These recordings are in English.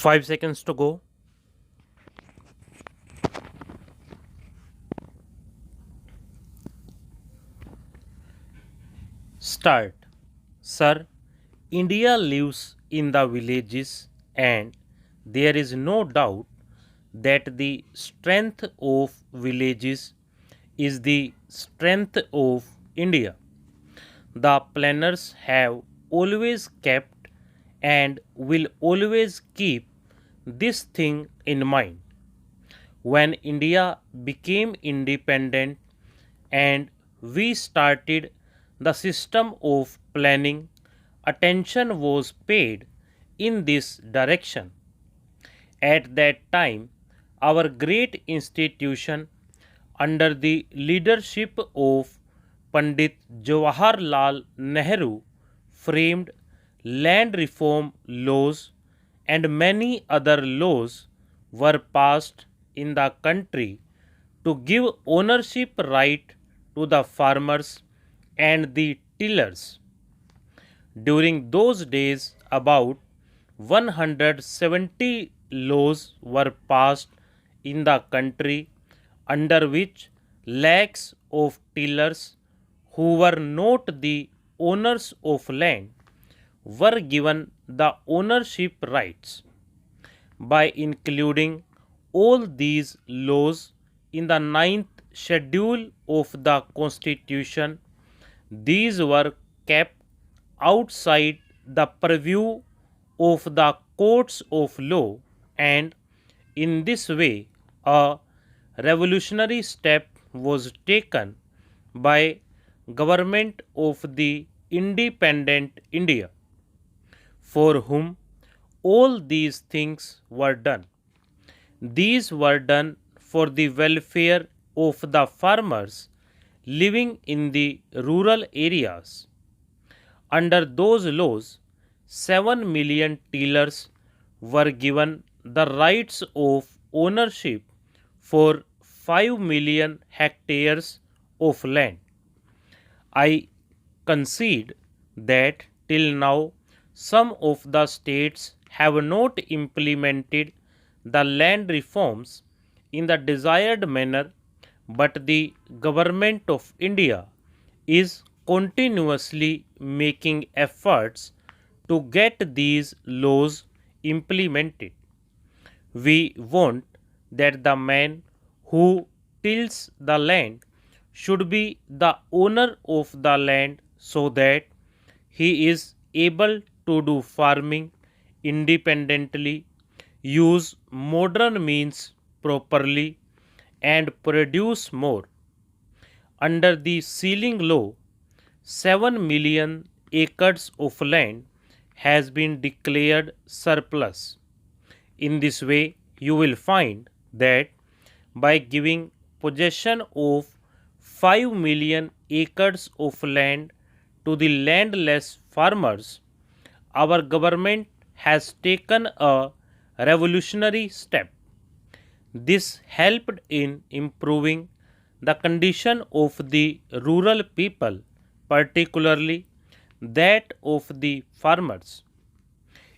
5 seconds to go. Start. Sir, India lives in the villages, and there is no doubt that the strength of villages is the strength of India. The planners have always kept and will always keep this thing in mind. When India became independent and we started the system of planning, attention was paid in this direction. At that time, our great institution, under the leadership of Pandit Jawaharlal Nehru, framed land reform laws, and many other laws were passed in the country to give ownership right to the farmers and the tillers. During those days, about 170 laws were passed in the country, under which lakhs of tillers who were not the owners of land were given the ownership rights. By including all these laws in the ninth schedule of the Constitution, these were kept outside the purview of the courts of law, and in this way a revolutionary step was taken by government of the independent India, for whom all these things were done. These were done for the welfare of the farmers living in the rural areas. Under those laws, 7 million tillers were given the rights of ownership for 5 million hectares of land. I concede that till now some of the states have not implemented the land reforms in the desired manner, but the government of India is continuously making efforts to get these laws implemented. We want that the man who tills the land should be the owner of the land so that he is able to do farming independently, use modern means properly, and produce more. Under the ceiling law, 7 million acres of land has been declared surplus. In this way, you will find that by giving possession of 5 million acres of land to the landless farmers, our government has taken a revolutionary step. This helped in improving the condition of the rural people, particularly that of the farmers.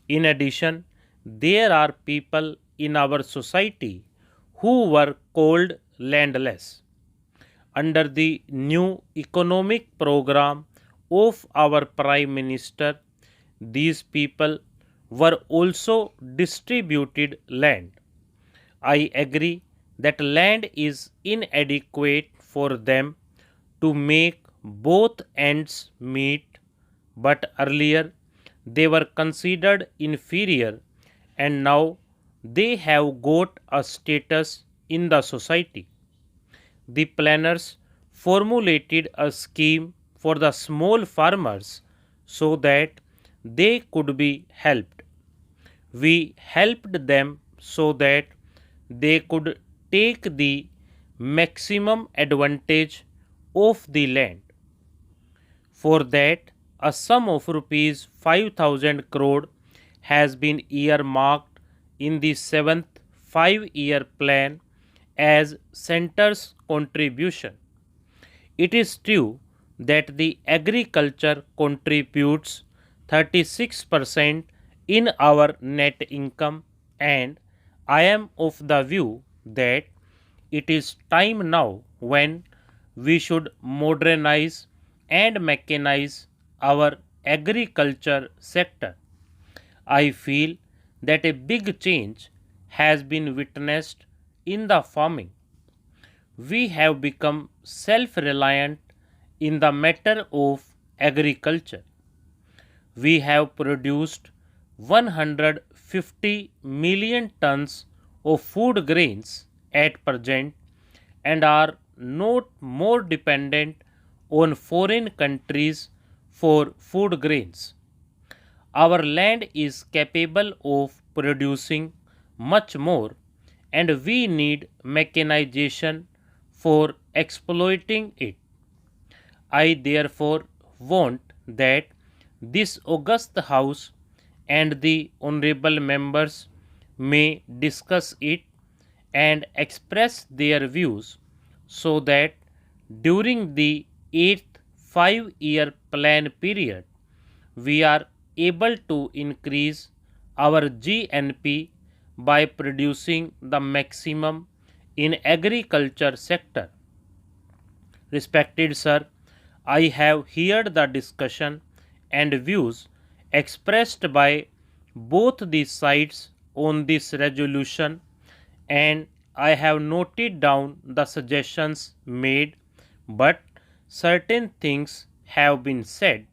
In addition, there are people in our society who were called landless. Under the new economic program of our Prime Minister, these people were also distributed land. I agree that land is inadequate for them to make both ends meet, but earlier they were considered inferior and now they have got a status in the society. The planners formulated a scheme for the small farmers so that they could be helped. We helped them so that they could take the maximum advantage of the land. For that, a sum of rupees 5,000 crore has been earmarked in the 7th 5-year plan as centre's contribution. It is true that the agriculture contributes 36% in our net income, and I am of the view that it is time now when we should modernize and mechanize our agriculture sector. I feel that a big change has been witnessed in the farming. We have become self reliant in the matter of agriculture. We have produced 150 million tons of food grains at present and are not more dependent on foreign countries for food grains. Our land is capable of producing much more, and we need mechanization for exploiting it. I therefore want that this august House and the honorable members may discuss it and express their views so that during the 8th 5-year plan period we are able to increase our GNP by producing the maximum in agriculture sector. Respected sir, I have heard the discussion and views expressed by both the sides on this resolution, and I have noted down the suggestions made, but certain things have been said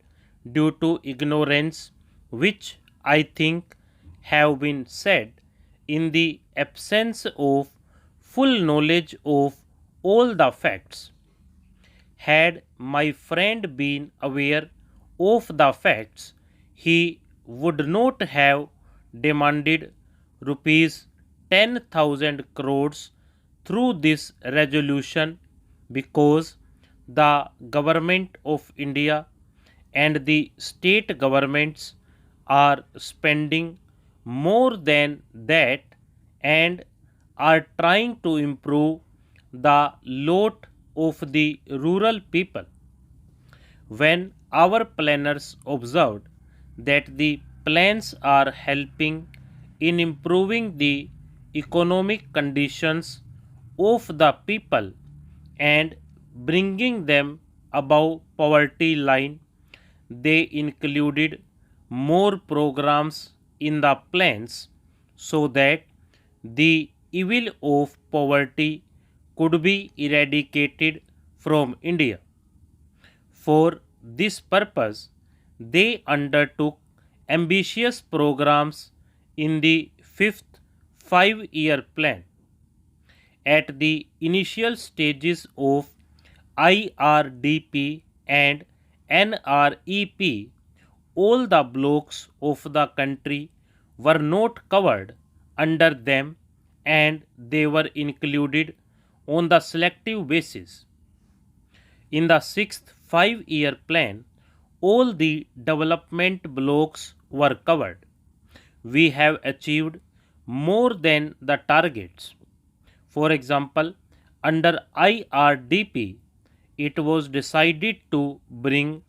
due to ignorance which I think have been said in the absence of full knowledge of all the facts. Had my friend been aware of the facts, he would not have demanded rupees 10,000 crores through this resolution, because the government of India and the state governments are spending more than that and are trying to improve the lot of the rural people. When our planners observed that the plans are helping in improving the economic conditions of the people and bringing them above poverty line, they included more programs in the plans so that the evil of poverty could be eradicated from India. For this purpose, they undertook ambitious programs in the fifth 5-year plan. At the initial stages of IRDP and NREP, all the blocks of the country were not covered under them and they were included on the selective basis. In the sixth 5-year plan, all the development blocks were covered. We have achieved more than the targets. For example, under IRDP, it was decided to bring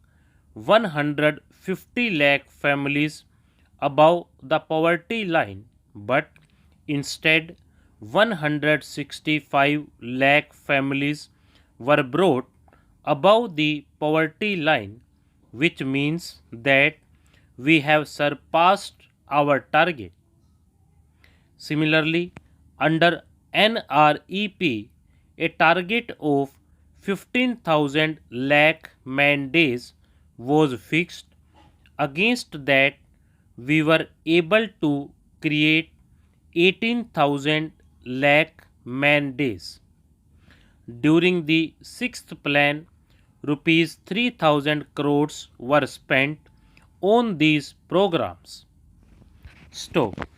150 lakh families above the poverty line, but instead 165 lakh families were brought above the poverty line, which means that we have surpassed our target. Similarly, under NREP, a target of 15,000 lakh man days was fixed. Against that, we were able to create 18,000 lakh man days. During the sixth plan, rupees 3,000 crores were spent on these programs. Stop.